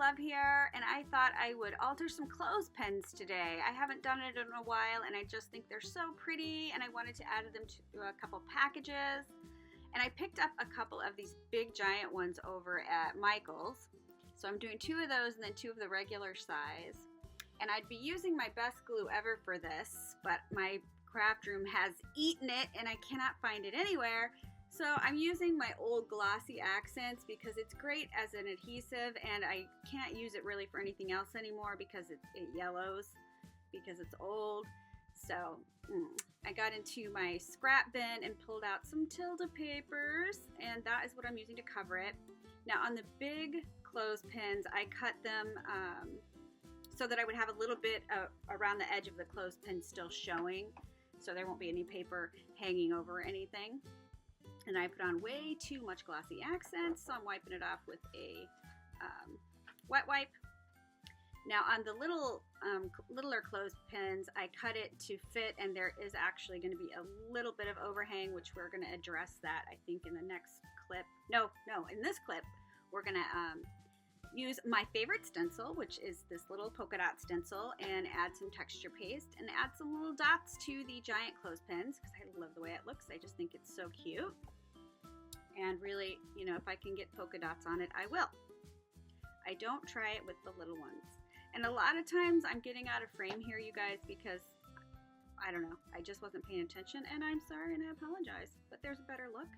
Love here, and I thought I would alter some clothespins today. I haven't done it in a while, and I just think they're so pretty, and I wanted to add them to a couple packages. And I picked up a couple of these big giant ones over at Michael's. So I'm doing 2 of those and then 2 of the regular size. And I'd be using my best glue ever for this, but my craft room has eaten it and I cannot find it anywhere. So I'm using my old Glossy Accents because it's great as an adhesive, and I can't use it really for anything else anymore because it yellows because it's old. So I got into my scrap bin and pulled out some Tilda papers, and that is what I'm using to cover it. Now on the big clothespins, I cut them so that I would have a little bit around the edge of the clothespin still showing, so there won't be any paper hanging over anything. And I put on way too much Glossy Accents, so I'm wiping it off with a wet wipe. Now on the littler clothespins, I cut it to fit, and there is actually going to be a little bit of overhang, which we're going to address that, I think, in the next clip. No, in this clip, we're going to use my favorite stencil, which is this little polka dot stencil, and add some texture paste and add some little dots to the giant clothespins because I love the way it looks. I just think it's so cute. And really, you know, if I can get polka dots on it, I will. I don't try it with the little ones. And a lot of times I'm getting out of frame here, you guys, because I don't know, I just wasn't paying attention, and I'm sorry and I apologize, but there's a better look.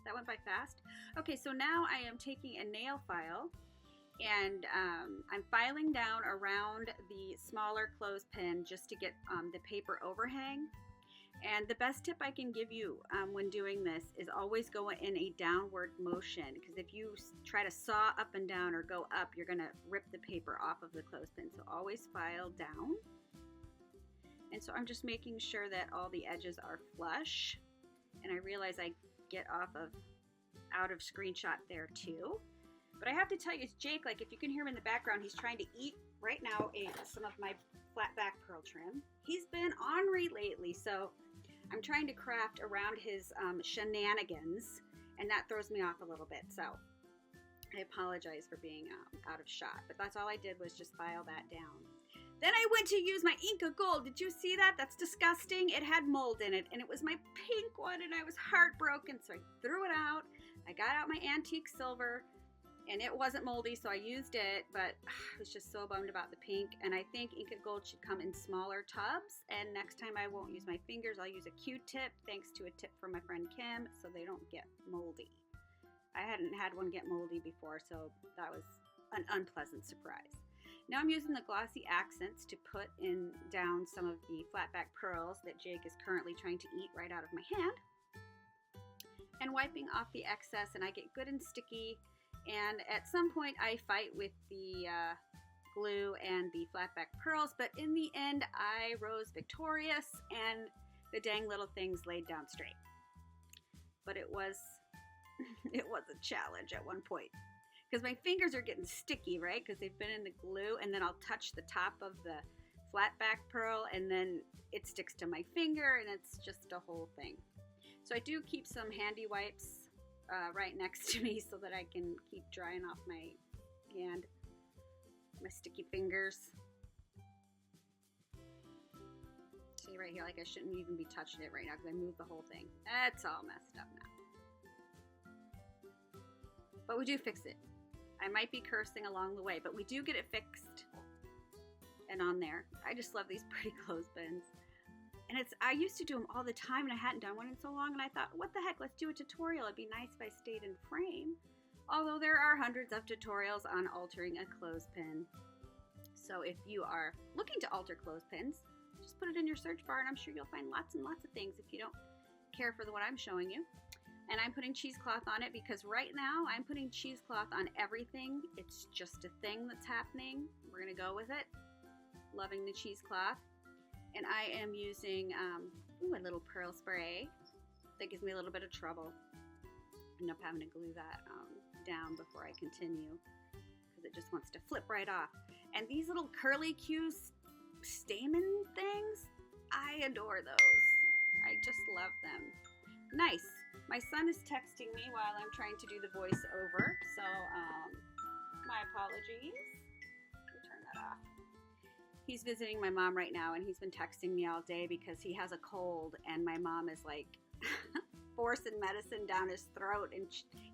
That went by fast. Okay, so now I am taking a nail file, and I'm filing down around the smaller clothespin just to get the paper overhang. And the best tip I can give you when doing this is always go in a downward motion, because if you try to saw up and down or go up, you're going to rip the paper off of the clothespin. So always file down. And so I'm just making sure that all the edges are flush. And I realize I get out of screenshot there too. But I have to tell you, it's Jake, like if you can hear him in the background, he's trying to eat right now some of my flat back pearl trim. He's been ornery lately, so I'm trying to craft around his shenanigans, and that throws me off a little bit. So I apologize for being out of shot, but that's all I did was just file that down. Then I went to use my Inca Gold. Did you see that? That's disgusting. It had mold in it, and it was my pink one, and I was heartbroken, so I threw it out. I got out my antique silver, and it wasn't moldy, so I used it, but I was just so bummed about the pink. And I think Inca Gold should come in smaller tubs, and next time I won't use my fingers, I'll use a Q-tip, thanks to a tip from my friend Kim, so they don't get moldy. I hadn't had one get moldy before, so that was an unpleasant surprise. Now I'm using the Glossy Accents to put down some of the flat back pearls that Jake is currently trying to eat right out of my hand, and wiping off the excess, and I get good and sticky. And at some point I fight with the glue and the flat back pearls, but in the end I rose victorious, and the dang little things laid down straight. But it was a challenge at one point, because my fingers are getting sticky, right? Because they've been in the glue, and then I'll touch the top of the flat back pearl, and then it sticks to my finger, and it's just a whole thing. So I do keep some handy wipes right next to me so that I can keep drying off my hand, my sticky fingers. See right here, like I shouldn't even be touching it right now because I moved the whole thing. It's all messed up now. But we do fix it. I might be cursing along the way, but we do get it fixed and on there. I just love these pretty clothespins. And I used to do them all the time, and I hadn't done one in so long, and I thought, what the heck, let's do a tutorial. It'd be nice if I stayed in frame. Although there are hundreds of tutorials on altering a clothespin. So if you are looking to alter clothespins, just put it in your search bar, and I'm sure you'll find lots and lots of things if you don't care for the one I'm showing you. And I'm putting cheesecloth on it because right now I'm putting cheesecloth on everything. It's just a thing that's happening. We're going to go with it. Loving the cheesecloth. And I am using a little pearl spray that gives me a little bit of trouble. I end up having to glue that down before I continue because it just wants to flip right off. And these little curly Q stamen things, I adore those. I just love them. Nice. My son is texting me while I'm trying to do the voiceover, so my apologies. He's visiting my mom right now, and he's been texting me all day because he has a cold, and my mom is like forcing medicine down his throat, and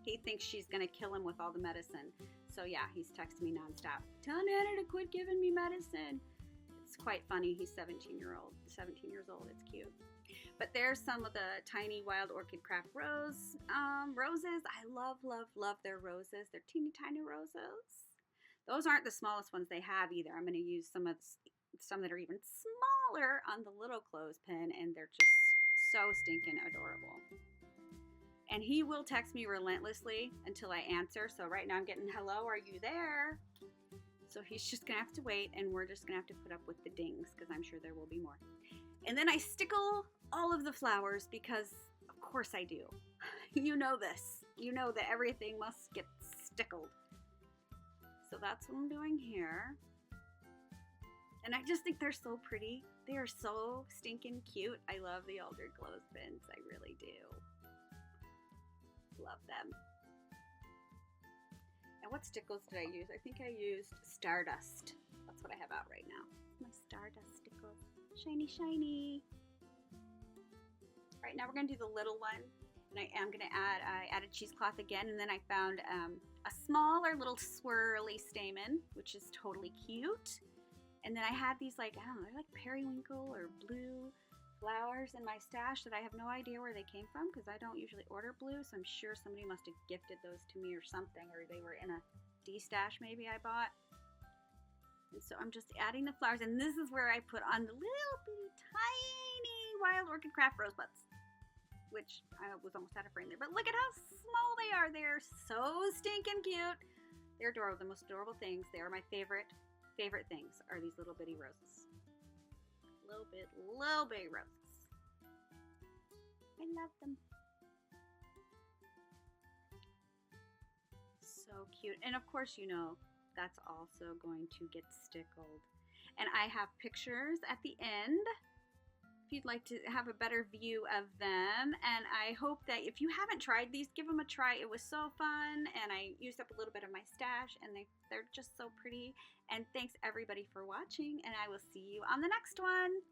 he thinks she's gonna kill him with all the medicine. So yeah, he's texting me nonstop. Tell Nana to quit giving me medicine. It's quite funny. He's 17 years old. It's cute. But there's some of the tiny wild orchid craft roses. I love their roses. They're teeny tiny roses. Those aren't the smallest ones they have either. I'm going to use some that are even smaller on the little clothespin, and they're just so stinking adorable. And he will text me relentlessly until I answer. So right now I'm getting, hello, are you there? So he's just going to have to wait, and we're just going to have to put up with the dings because I'm sure there will be more. And then I stickle all of the flowers because, of course I do. You know this. You know that everything must get stickled. So that's what I'm doing here. And I just think they're so pretty. They are so stinking cute. I love the altered clothespins. I really do. Love them. And what stickles did I use? I think I used Stardust. That's what I have out right now. My Stardust stickles. Shiny, shiny. All right, now we're going to do the little one. And I added cheesecloth again, and then I found a smaller little swirly stamen, which is totally cute. And then I had these like, I don't know, they're like periwinkle or blue flowers in my stash that I have no idea where they came from because I don't usually order blue, so I'm sure somebody must have gifted those to me or something, or they were in a D-stash maybe I bought. And so I'm just adding the flowers, and this is where I put on the little bitty tiny wild orchid craft rosebuds, which I was almost out of frame there, but look at how small they are. They're so stinking cute. They're adorable, the most adorable things. They are my favorite things are these little bitty roses. Little bitty roses. I love them. So cute. And of course, you know, that's also going to get stickled. And I have pictures at the end if you'd like to have a better view of them. And I hope that if you haven't tried these, give them a try. It was so fun, and I used up a little bit of my stash, and they're just so pretty. And thanks everybody for watching, and I will see you on the next one.